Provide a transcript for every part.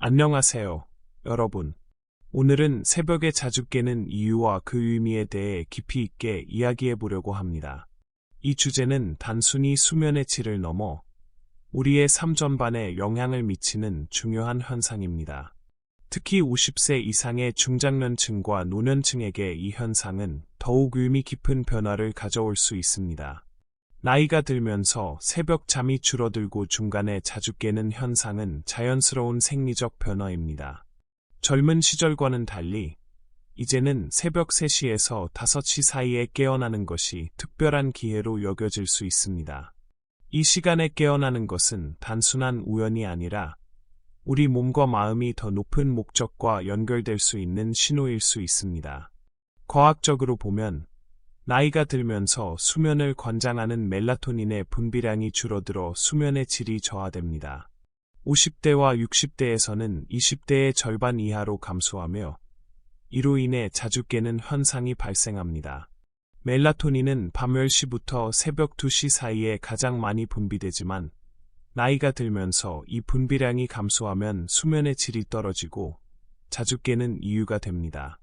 안녕하세요, 여러분. 오늘은 새벽에 자주 깨는 이유와 그 의미에 대해 깊이 있게 이야기해 보려고 합니다. 이 주제는 단순히 수면의 질을 넘어 우리의 삶 전반에 영향을 미치는 중요한 현상입니다. 특히 50세 이상의 중장년층과 노년층에게 이 현상은 더욱 의미 깊은 변화를 가져올 수 있습니다. 나이가 들면서 새벽 잠이 줄어들고 중간에 자주 깨는 현상은 자연스러운 생리적 변화입니다. 젊은 시절과는 달리 이제는 새벽 3시에서 5시 사이에 깨어나는 것이 특별한 기회로 여겨질 수 있습니다. 이 시간에 깨어나는 것은 단순한 우연이 아니라 우리 몸과 마음이 더 높은 목적과 연결될 수 있는 신호일 수 있습니다. 과학적으로 보면 나이가 들면서 수면을 권장하는 멜라토닌의 분비량이 줄어들어 수면의 질이 저하됩니다. 50대와 60대에서는 20대의 절반 이하로 감소하며 이로 인해 자주 깨는 현상이 발생합니다. 멜라토닌은 밤 10시부터 새벽 2시 사이에 가장 많이 분비되지만 나이가 들면서 이 분비량이 감소하면 수면의 질이 떨어지고 자주 깨는 이유가 됩니다.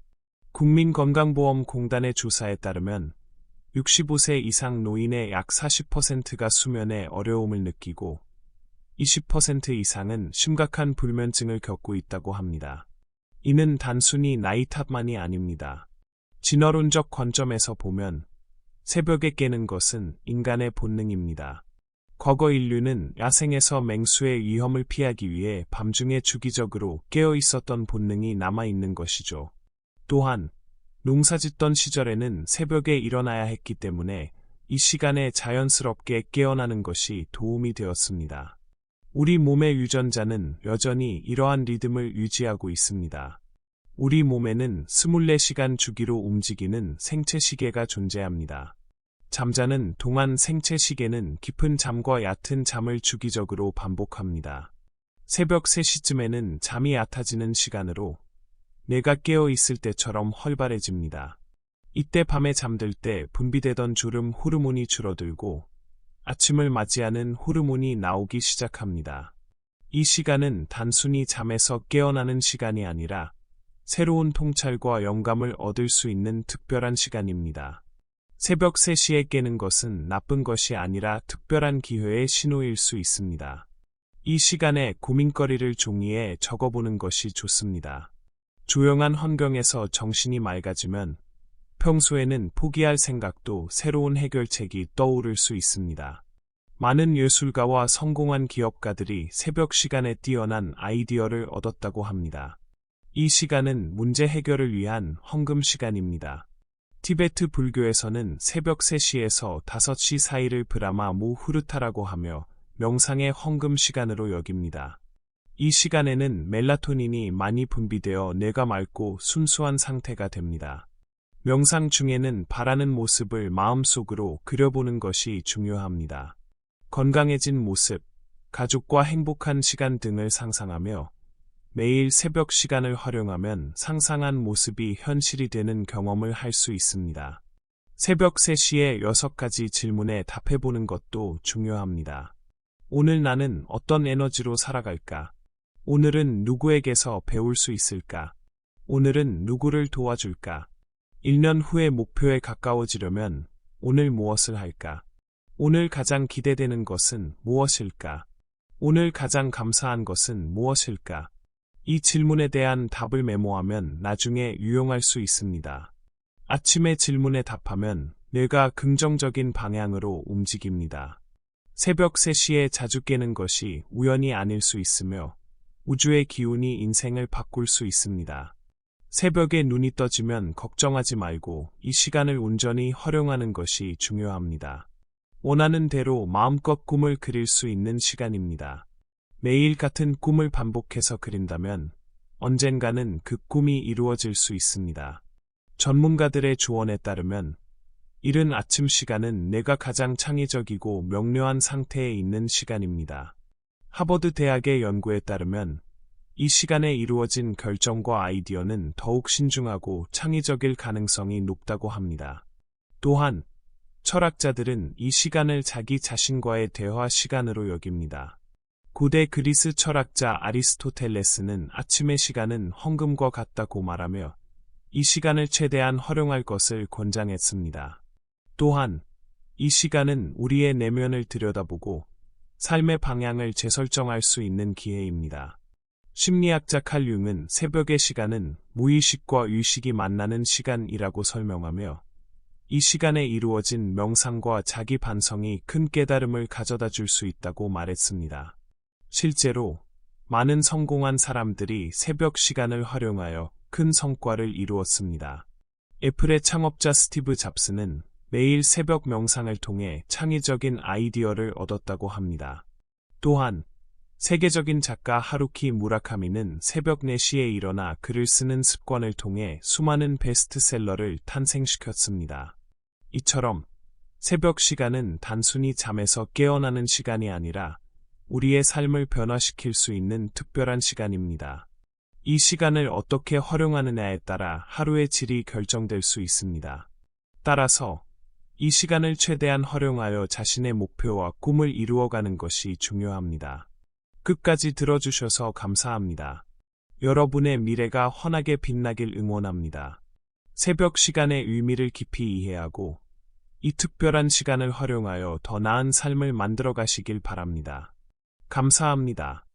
국민건강보험공단의 조사에 따르면 65세 이상 노인의 약 40%가 수면에 어려움을 느끼고 20% 이상은 심각한 불면증을 겪고 있다고 합니다. 이는 단순히 나이 탓만이 아닙니다. 진화론적 관점에서 보면 새벽에 깨는 것은 인간의 본능입니다. 과거 인류는 야생에서 맹수의 위험을 피하기 위해 밤중에 주기적으로 깨어 있었던 본능이 남아있는 것이죠. 또한 농사짓던 시절에는 새벽에 일어나야 했기 때문에 이 시간에 자연스럽게 깨어나는 것이 도움이 되었습니다. 우리 몸의 유전자는 여전히 이러한 리듬을 유지하고 있습니다. 우리 몸에는 24시간 주기로 움직이는 생체시계가 존재합니다. 잠자는 동안 생체시계는 깊은 잠과 얕은 잠을 주기적으로 반복합니다. 새벽 3시쯤에는 잠이 얕아지는 시간으로 내가 깨어 있을 때처럼 활발해집니다. 이때 밤에 잠들 때 분비되던 졸음 호르몬이 줄어들고 아침을 맞이하는 호르몬이 나오기 시작합니다. 이 시간은 단순히 잠에서 깨어나는 시간이 아니라 새로운 통찰과 영감을 얻을 수 있는 특별한 시간입니다. 새벽 3시에 깨는 것은 나쁜 것이 아니라 특별한 기회의 신호일 수 있습니다. 이 시간에 고민거리를 종이에 적어보는 것이 좋습니다. 조용한 환경에서 정신이 맑아지면 평소에는 포기할 생각도 새로운 해결책이 떠오를 수 있습니다. 많은 예술가와 성공한 기업가들이 새벽 시간에 뛰어난 아이디어를 얻었다고 합니다. 이 시간은 문제 해결을 위한 헌금 시간입니다. 티베트 불교에서는 새벽 3시에서 5시 사이를 브라마 무후르타라고 하며 명상의 헌금 시간으로 여깁니다. 이 시간에는 멜라토닌이 많이 분비되어 뇌가 맑고 순수한 상태가 됩니다. 명상 중에는 바라는 모습을 마음속으로 그려보는 것이 중요합니다. 건강해진 모습, 가족과 행복한 시간 등을 상상하며 매일 새벽 시간을 활용하면 상상한 모습이 현실이 되는 경험을 할 수 있습니다. 새벽 3시에 6가지 질문에 답해보는 것도 중요합니다. 오늘 나는 어떤 에너지로 살아갈까? 오늘은 누구에게서 배울 수 있을까? 오늘은 누구를 도와줄까? 1년 후의 목표에 가까워지려면 오늘 무엇을 할까? 오늘 가장 기대되는 것은 무엇일까? 오늘 가장 감사한 것은 무엇일까? 이 질문에 대한 답을 메모하면 나중에 유용할 수 있습니다. 아침에 질문에 답하면 뇌가 긍정적인 방향으로 움직입니다. 새벽 3시에 자주 깨는 것이 우연이 아닐 수 있으며 우주의 기운이 인생을 바꿀 수 있습니다. 새벽에 눈이 떠지면 걱정하지 말고 이 시간을 온전히 활용하는 것이 중요합니다. 원하는 대로 마음껏 꿈을 그릴 수 있는 시간입니다. 매일 같은 꿈을 반복해서 그린다면 언젠가는 그 꿈이 이루어질 수 있습니다. 전문가들의 조언에 따르면 이른 아침 시간은 내가 가장 창의적이고 명료한 상태에 있는 시간입니다. 하버드 대학의 연구에 따르면 이 시간에 이루어진 결정과 아이디어는 더욱 신중하고 창의적일 가능성이 높다고 합니다. 또한 철학자들은 이 시간을 자기 자신과의 대화 시간으로 여깁니다. 고대 그리스 철학자 아리스토텔레스는 아침의 시간은 헌금과 같다고 말하며 이 시간을 최대한 활용할 것을 권장했습니다. 또한 이 시간은 우리의 내면을 들여다보고 삶의 방향을 재설정할 수 있는 기회입니다. 심리학자 칼 융은 새벽의 시간은 무의식과 의식이 만나는 시간이라고 설명하며 이 시간에 이루어진 명상과 자기 반성이 큰 깨달음을 가져다 줄 수 있다고 말했습니다. 실제로 많은 성공한 사람들이 새벽 시간을 활용하여 큰 성과를 이루었습니다. 애플의 창업자 스티브 잡스는 매일 새벽 명상을 통해 창의적인 아이디어를 얻었다고 합니다. 또한 세계적인 작가 하루키 무라카미는 새벽 4시에 일어나 글을 쓰는 습관을 통해 수많은 베스트셀러를 탄생시켰습니다. 이처럼 새벽 시간은 단순히 잠에서 깨어나는 시간이 아니라 우리의 삶을 변화시킬 수 있는 특별한 시간입니다. 이 시간을 어떻게 활용하느냐에 따라 하루의 질이 결정될 수 있습니다. 따라서 이 시간을 최대한 활용하여 자신의 목표와 꿈을 이루어가는 것이 중요합니다. 끝까지 들어주셔서 감사합니다. 여러분의 미래가 환하게 빛나길 응원합니다. 새벽 시간의 의미를 깊이 이해하고 이 특별한 시간을 활용하여 더 나은 삶을 만들어 가시길 바랍니다. 감사합니다.